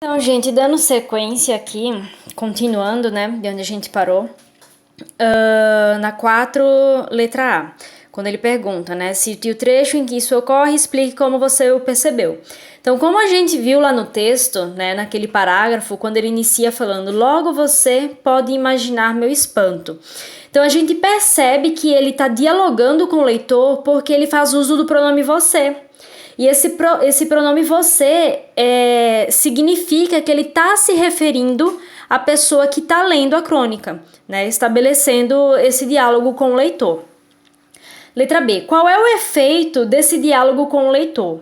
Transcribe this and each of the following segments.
Então, gente, dando sequência aqui, continuando, né, de onde a gente parou, na 4, letra A, quando ele pergunta, né, cite o trecho em que isso ocorre e explique como você o percebeu. Então, como a gente viu lá no texto, né, naquele parágrafo, quando ele inicia falando, logo você pode imaginar meu espanto. Então, a gente percebe que ele está dialogando com o leitor porque ele faz uso do pronome você. E esse pronome você significa que ele está se referindo à pessoa que está lendo a crônica, né? Estabelecendo esse diálogo com o leitor. Letra B. Qual é o efeito desse diálogo com o leitor?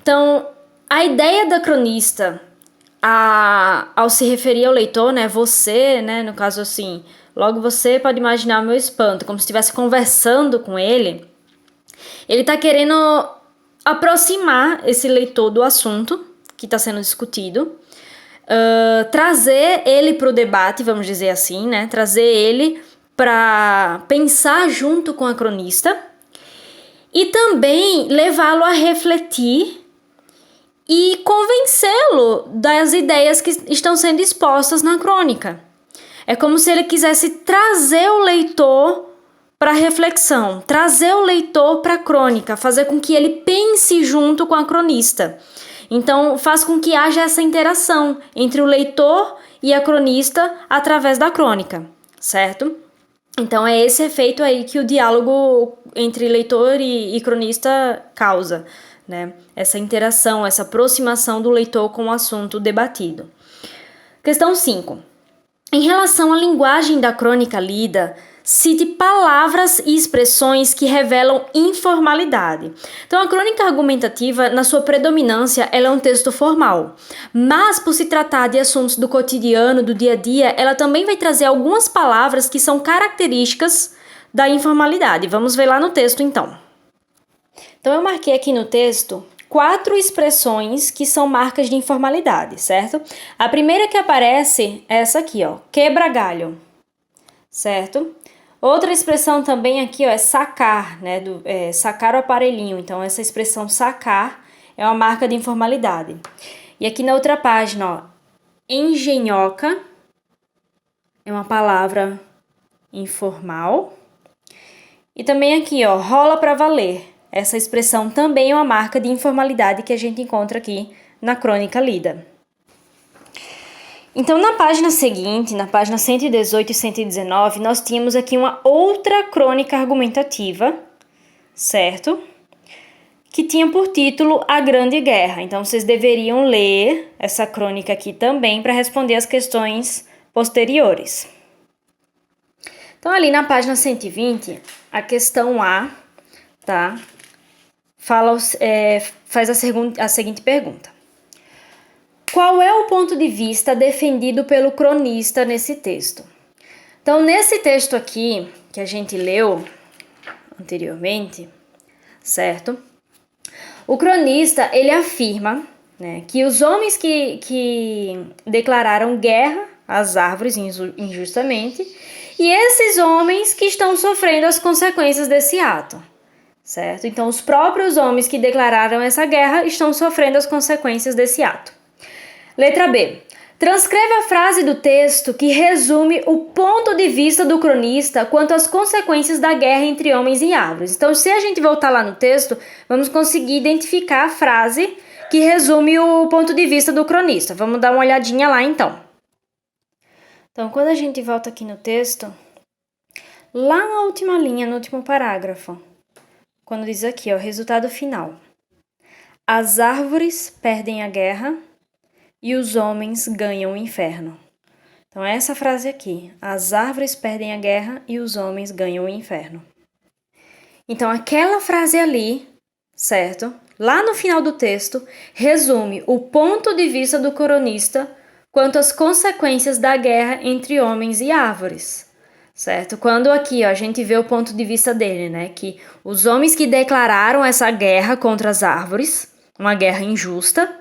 Então, a ideia da cronista ao se referir ao leitor, né? Você, né? No caso assim, logo você pode imaginar meu espanto, como se estivesse conversando com ele. Ele está querendo aproximar esse leitor do assunto que está sendo discutido, trazer ele para o debate, vamos dizer assim, né? Trazer ele para pensar junto com a cronista e também levá-lo a refletir e convencê-lo das ideias que estão sendo expostas na crônica. É como se ele quisesse trazer o leitor para a reflexão, trazer o leitor para a crônica, fazer com que ele pense junto com a cronista. Então, faz com que haja essa interação entre o leitor e a cronista através da crônica, certo? Então, é esse efeito aí que o diálogo entre leitor e cronista causa, né? Essa interação, essa aproximação do leitor com o assunto debatido. Questão 5. Em relação à linguagem da crônica lida, cite palavras e expressões que revelam informalidade. Então, a crônica argumentativa, na sua predominância, ela é um texto formal. Mas, por se tratar de assuntos do cotidiano, do dia a dia, ela também vai trazer algumas palavras que são características da informalidade. Vamos ver lá no texto, então. Então, eu marquei aqui no texto 4 expressões que são marcas de informalidade, certo? A primeira que aparece é essa aqui, ó, quebra-galho, certo? Outra expressão também aqui, ó, é sacar, né? Sacar o aparelhinho. Então, essa expressão sacar é uma marca de informalidade. E aqui na outra página, ó, engenhoca é uma palavra informal. E também aqui, ó, rola para valer. Essa expressão também é uma marca de informalidade que a gente encontra aqui na crônica lida. Então, na página seguinte, na página 118 e 119, nós tínhamos aqui uma outra crônica argumentativa, certo? Que tinha por título A Grande Guerra. Então, vocês deveriam ler essa crônica aqui também para responder as questões posteriores. Então, ali na página 120, a questão A, tá? Faz a seguinte pergunta. Qual é o ponto de vista defendido pelo cronista nesse texto? Então, nesse texto aqui, que a gente leu anteriormente, certo? O cronista, ele afirma, né, que os homens que declararam guerra às árvores injustamente, e esses homens que estão sofrendo as consequências desse ato, certo? Então, os próprios homens que declararam essa guerra estão sofrendo as consequências desse ato. Letra B. Transcreva a frase do texto que resume o ponto de vista do cronista quanto às consequências da guerra entre homens e árvores. Então, se a gente voltar lá no texto, vamos conseguir identificar a frase que resume o ponto de vista do cronista. Vamos dar uma olhadinha lá, então. Então, quando a gente volta aqui no texto, lá na última linha, no último parágrafo, quando diz aqui, ó, resultado final. As árvores perdem a guerra e os homens ganham o inferno. Então, é essa frase aqui. As árvores perdem a guerra e os homens ganham o inferno. Então, aquela frase ali, certo? Lá no final do texto, resume o ponto de vista do cronista quanto às consequências da guerra entre homens e árvores, certo? Quando aqui, ó, a gente vê o ponto de vista dele, né? Que os homens que declararam essa guerra contra as árvores, uma guerra injusta,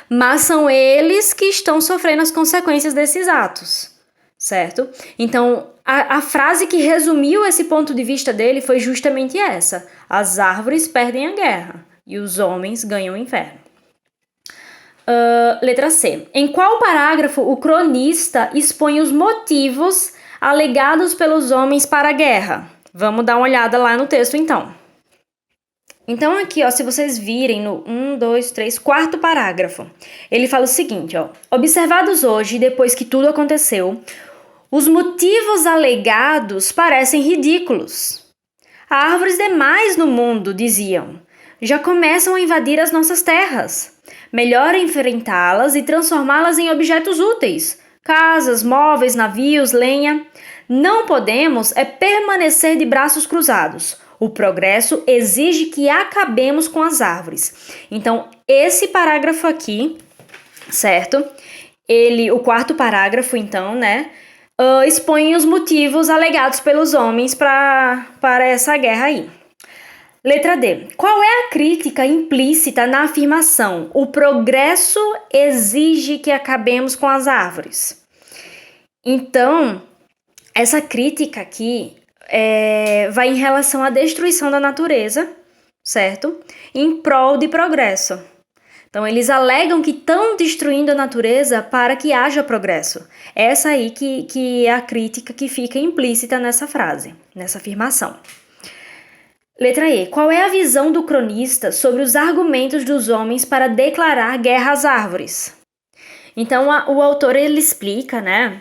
mas são eles que estão sofrendo as consequências desses atos, certo? Então, a frase que resumiu esse ponto de vista dele foi justamente essa. As árvores perdem a guerra e os homens ganham o inferno. Letra C. Em qual parágrafo o cronista expõe os motivos alegados pelos homens para a guerra? Vamos dar uma olhada lá no texto, então. Então, aqui, ó, se vocês virem no 4º parágrafo, ele fala o seguinte, ó. Observados hoje, depois que tudo aconteceu, os motivos alegados parecem ridículos. Há árvores demais no mundo, diziam. Já começam a invadir as nossas terras. Melhor enfrentá-las e transformá-las em objetos úteis. Casas, móveis, navios, lenha. Não podemos permanecer de braços cruzados. O progresso exige que acabemos com as árvores. Então, esse parágrafo aqui, certo? O 4º parágrafo, então, né? Expõe os motivos alegados pelos homens para essa guerra aí. Letra D. Qual é a crítica implícita na afirmação? O progresso exige que acabemos com as árvores. Então, essa crítica aqui vai em relação à destruição da natureza, certo? Em prol de progresso. Então, eles alegam que estão destruindo a natureza para que haja progresso. Essa aí que é a crítica que fica implícita nessa frase, nessa afirmação. Letra E. Qual é a visão do cronista sobre os argumentos dos homens para declarar guerra às árvores? Então, o autor ele explica, né,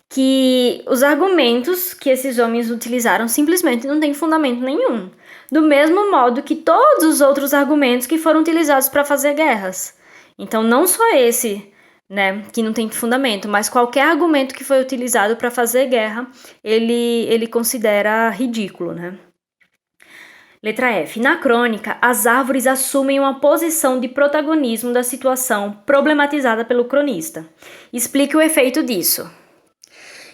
que os argumentos que esses homens utilizaram simplesmente não têm fundamento nenhum. Do mesmo modo que todos os outros argumentos que foram utilizados para fazer guerras. Então, não só esse, né, que não tem fundamento, mas qualquer argumento que foi utilizado para fazer guerra, ele considera ridículo, né? Letra F. Na crônica, as árvores assumem uma posição de protagonismo da situação problematizada pelo cronista. Explique o efeito disso.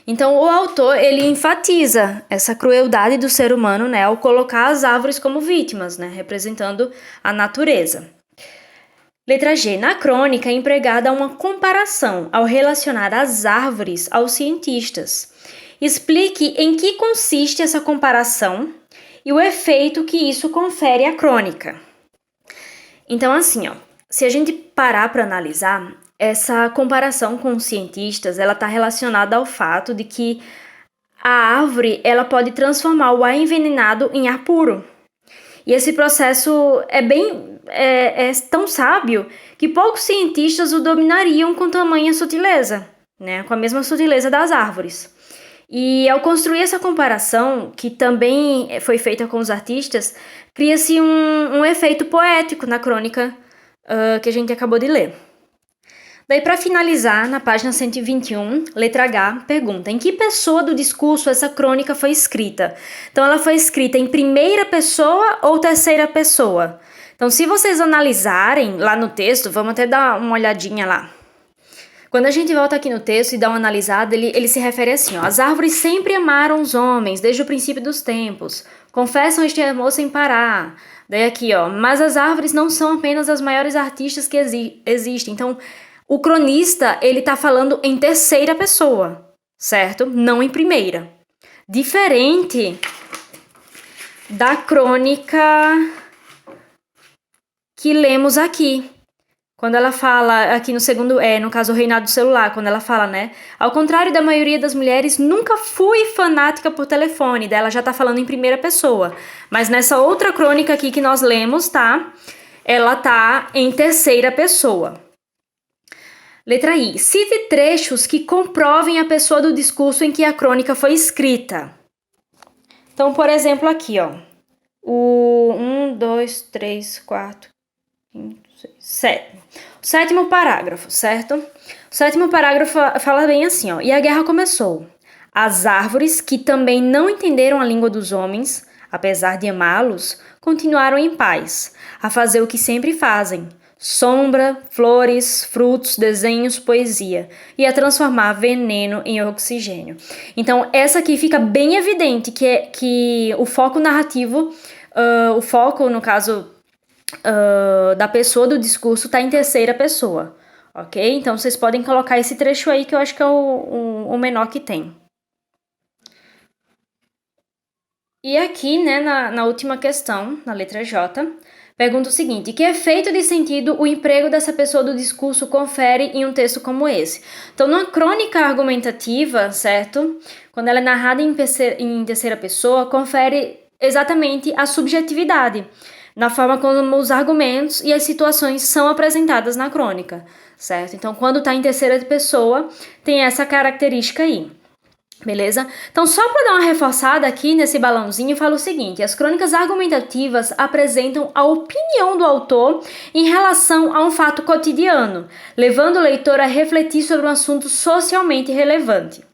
Então, o autor, ele enfatiza essa crueldade do ser humano, né, ao colocar as árvores como vítimas, né, representando a natureza. Letra G. Na crônica é empregada uma comparação ao relacionar as árvores aos cientistas. Explique em que consiste essa comparação e o efeito que isso confere à crônica. Então, assim, ó, se a gente parar para analisar, essa comparação com os cientistas, ela está relacionada ao fato de que a árvore, ela pode transformar o ar envenenado em ar puro. E esse processo é tão sábio que poucos cientistas o dominariam com tamanha sutileza, né? Com a mesma sutileza das árvores. E ao construir essa comparação, que também foi feita com os artistas, cria-se um efeito poético na crônica que a gente acabou de ler. Daí, para finalizar, na página 121, letra H, pergunta: em que pessoa do discurso essa crônica foi escrita? Então, ela foi escrita em primeira pessoa ou terceira pessoa? Então, se vocês analisarem lá no texto, vamos até dar uma olhadinha lá. Quando a gente volta aqui no texto e dá uma analisada, ele se refere assim, ó: as árvores sempre amaram os homens, desde o princípio dos tempos. Confessam este amor sem parar. Daí aqui, ó: mas as árvores não são apenas as maiores artistas que existem. Então, o cronista, ele tá falando em terceira pessoa, certo? Não em primeira. Diferente da crônica que lemos aqui. Quando ela fala, aqui no segundo, no caso o Reinado do Celular, quando ela fala, né? Ao contrário da maioria das mulheres, nunca fui fanática por telefone. Daí ela já tá falando em primeira pessoa. Mas nessa outra crônica aqui que nós lemos, tá? Ela tá em terceira pessoa. Letra I. Cite trechos que comprovem a pessoa do discurso em que a crônica foi escrita. Então, por exemplo, aqui, ó. O 1, 2, 3, 4, 5, 6, 7. O 7º parágrafo, certo? O 7º parágrafo fala bem assim, ó: e a guerra começou. As árvores, que também não entenderam a língua dos homens, apesar de amá-los, continuaram em paz, a fazer o que sempre fazem: sombra, flores, frutos, desenhos, poesia, e a transformar veneno em oxigênio. Então, essa aqui fica bem evidente que o foco narrativo, o foco, no caso, da pessoa do discurso está em terceira pessoa, ok? Então, vocês podem colocar esse trecho aí, que eu acho que é o menor que tem. E aqui, né, na última questão, na letra J, Pergunta o seguinte: que efeito de sentido o emprego dessa pessoa do discurso confere em um texto como esse? Então, numa crônica argumentativa, certo? Quando ela é narrada em terceira pessoa, confere exatamente a subjetividade na forma como os argumentos e as situações são apresentadas na crônica, certo? Então, quando está em terceira pessoa, tem essa característica aí. Beleza? Então, só para dar uma reforçada aqui nesse balãozinho, eu falo o seguinte: as crônicas argumentativas apresentam a opinião do autor em relação a um fato cotidiano, levando o leitor a refletir sobre um assunto socialmente relevante.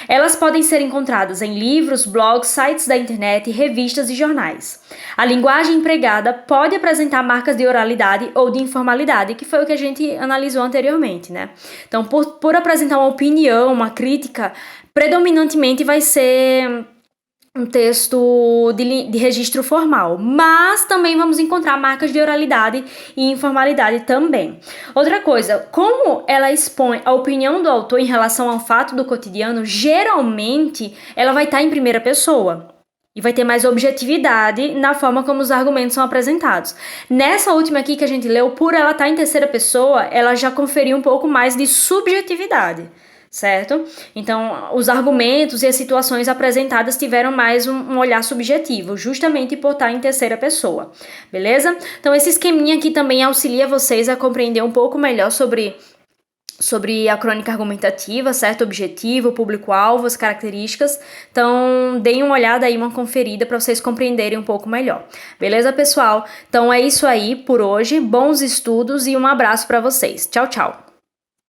Elas podem ser encontradas em livros, blogs, sites da internet, revistas e jornais. A linguagem empregada pode apresentar marcas de oralidade ou de informalidade, que foi o que a gente analisou anteriormente, né? Então, por apresentar uma opinião, uma crítica, predominantemente vai ser um texto de registro formal, mas também vamos encontrar marcas de oralidade e informalidade também. Outra coisa, como ela expõe a opinião do autor em relação ao fato do cotidiano, geralmente ela vai estar em primeira pessoa e vai ter mais objetividade na forma como os argumentos são apresentados. Nessa última aqui que a gente leu, por ela estar em terceira pessoa, ela já conferiu um pouco mais de subjetividade, certo? Então, os argumentos e as situações apresentadas tiveram mais um olhar subjetivo, justamente por estar em terceira pessoa, beleza? Então, esse esqueminha aqui também auxilia vocês a compreender um pouco melhor sobre a crônica argumentativa, certo? Objetivo, público-alvo, as características. Então, deem uma olhada aí, uma conferida para vocês compreenderem um pouco melhor. Beleza, pessoal? Então, é isso aí por hoje. Bons estudos e um abraço para vocês. Tchau, tchau!